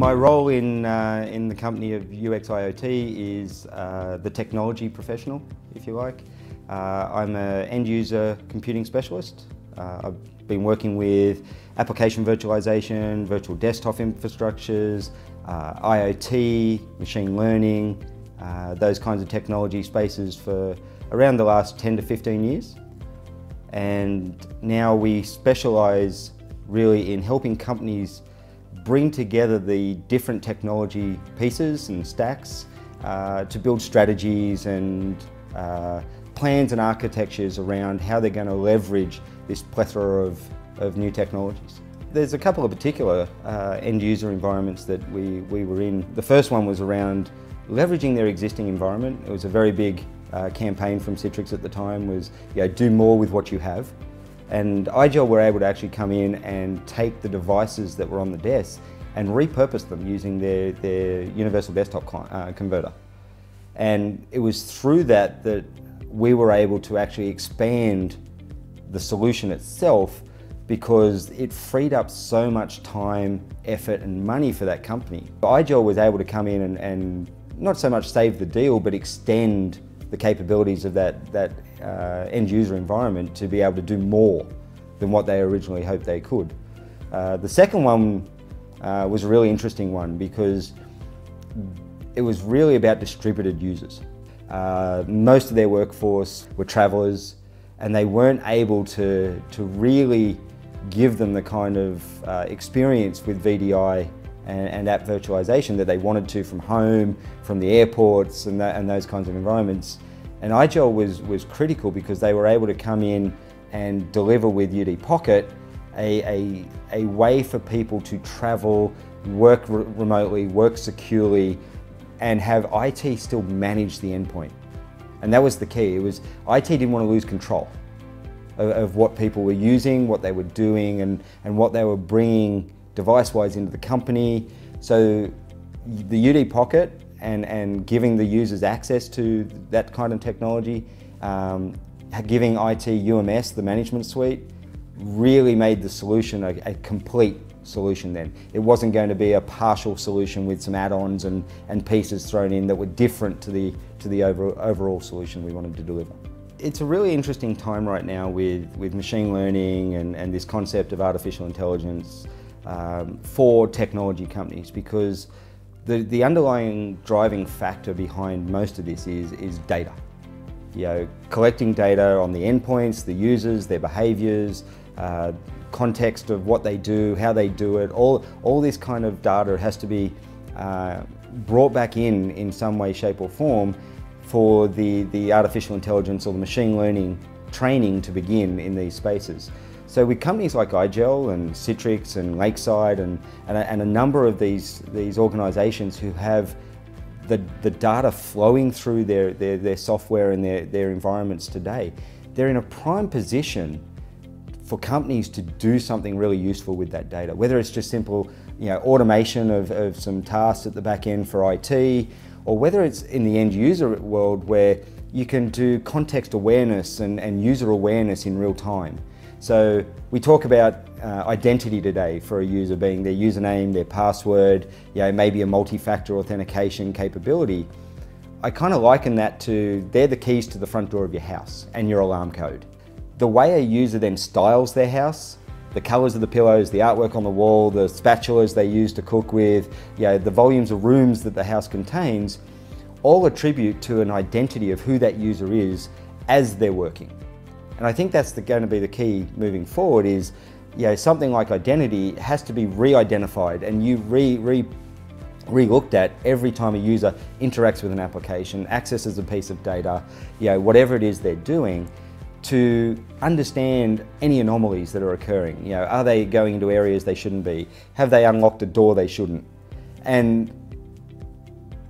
My role in the company of UXIOT is the technology professional, if you like. I'm an end user computing specialist. I've been working with application virtualization, virtual desktop infrastructures, IoT, machine learning, those kinds of technology spaces for around the last 10 to 15 years. And now we specialize really in helping companies bring together the different technology pieces and stacks to build strategies and plans and architectures around how they're going to leverage this plethora of new technologies. There's a couple of particular end user environments that we were in. The first one was around leveraging their existing environment. It was a very big campaign from Citrix at the time, was do more with what you have. And IGEL were able to actually come in and take the devices that were on the desk and repurpose them using their universal desktop converter. And it was through that we were able to actually expand the solution itself, because it freed up so much time, effort and money for that company. IGEL was able to come in and not so much save the deal, but extend the capabilities of that end user environment to be able to do more than what they originally hoped they could. The second one was a really interesting one, because it was really about distributed users. Most of their workforce were travelers, and they weren't able to really give them the kind of experience with VDI and app virtualization that they wanted to from home, from the airports and those kinds of environments. And IGEL was critical, because they were able to come in and deliver with UD Pocket a way for people to travel, work remotely, work securely, and have IT still manage the endpoint. And that was the key. It was IT didn't want to lose control of what people were using, what they were doing, and what they were bringing device-wise into the company. So the UD Pocket and giving the users access to that kind of technology, giving IT UMS, the management suite, really made the solution a complete solution then. It wasn't going to be a partial solution with some add-ons and pieces thrown in that were different to the overall solution we wanted to deliver. It's a really interesting time right now with machine learning and this concept of artificial intelligence for technology companies, because the underlying driving factor behind most of this is data. Collecting data on the endpoints, the users, their behaviors, context of what they do, how they do it, all this kind of data has to be brought back in some way, shape or form for the artificial intelligence or the machine learning training to begin in these spaces. So with companies like IGEL and Citrix and Lakeside and a number of these organizations who have the data flowing through their software and their environments today, they're in a prime position for companies to do something really useful with that data, whether it's just simple automation of some tasks at the back end for IT, or whether it's in the end user world where you can do context awareness and user awareness in real time. So we talk about identity today for a user being their username, their password, maybe a multi-factor authentication capability. I kind of liken that to, they're the keys to the front door of your house and your alarm code. The way a user then styles their house, the colors of the pillows, the artwork on the wall, the spatulas they use to cook with, the volumes of rooms that the house contains, all attribute to an identity of who that user is as they're working. And I think that's going to be the key moving forward is, something like identity has to be re-identified and you re-looked at every time a user interacts with an application, accesses a piece of data, whatever it is they're doing, to understand any anomalies that are occurring. Are they going into areas they shouldn't be? Have they unlocked a door they shouldn't? And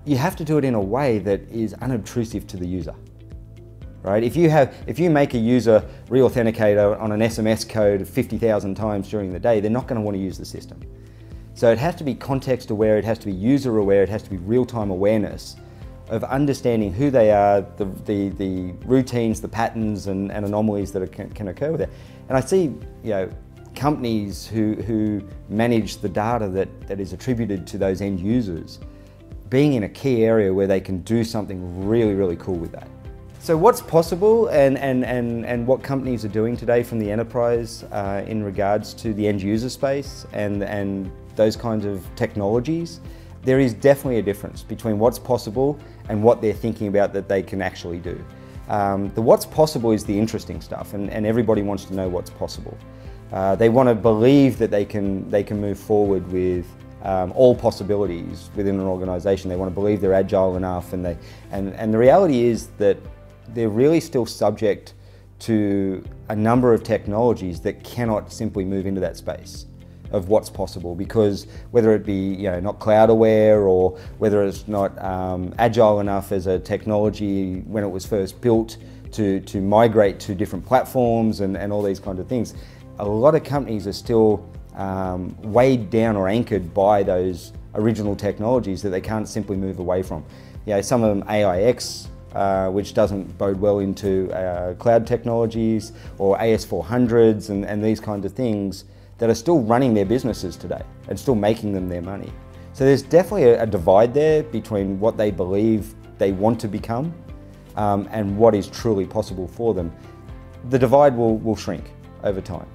you have to do it in a way that is unobtrusive to the user. Right? If you make a user re-authenticate on an SMS code 50,000 times during the day, they're not going to want to use the system. So it has to be context aware, it has to be user aware, it has to be real-time awareness of understanding who they are, the routines, the patterns and anomalies that can occur with it. And I see companies who manage the data that is attributed to those end users being in a key area where they can do something really, really cool with that. So what's possible and what companies are doing today from the enterprise in regards to the end user space and those kinds of technologies, there is definitely a difference between what's possible and what they're thinking about that they can actually do. The what's possible is the interesting stuff, and everybody wants to know what's possible. They want to believe that they can move forward with all possibilities within an organisation. They want to believe they're agile enough, and the reality is that they're really still subject to a number of technologies that cannot simply move into that space of what's possible, because whether it be not cloud aware, or whether it's not agile enough as a technology when it was first built to migrate to different platforms and all these kinds of things, a lot of companies are still weighed down or anchored by those original technologies that they can't simply move away from. Some of them AIX, which doesn't bode well into cloud technologies, or AS400s and these kinds of things that are still running their businesses today and still making them their money. So there's definitely a divide there between what they believe they want to become and what is truly possible for them. The divide will shrink over time.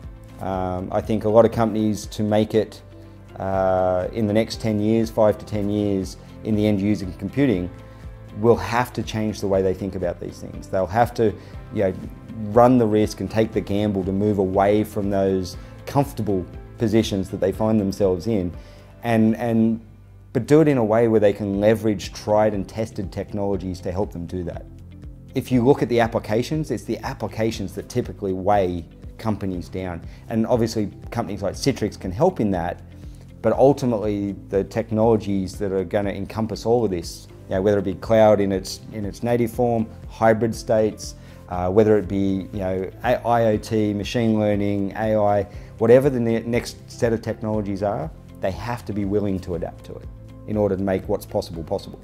I think a lot of companies, to make it in the next 10 years, 5 to 10 years in the end user computing, will have to change the way they think about these things. They'll have to run the risk and take the gamble to move away from those comfortable positions that they find themselves in, but do it in a way where they can leverage tried and tested technologies to help them do that. If you look at the applications, it's the applications that typically weigh companies down. And obviously companies like Citrix can help in that, but ultimately the technologies that are going to encompass all of this, whether it be cloud in its native form, hybrid states, whether it be IoT, machine learning, AI, whatever the next set of technologies are, they have to be willing to adapt to it in order to make what's possible possible.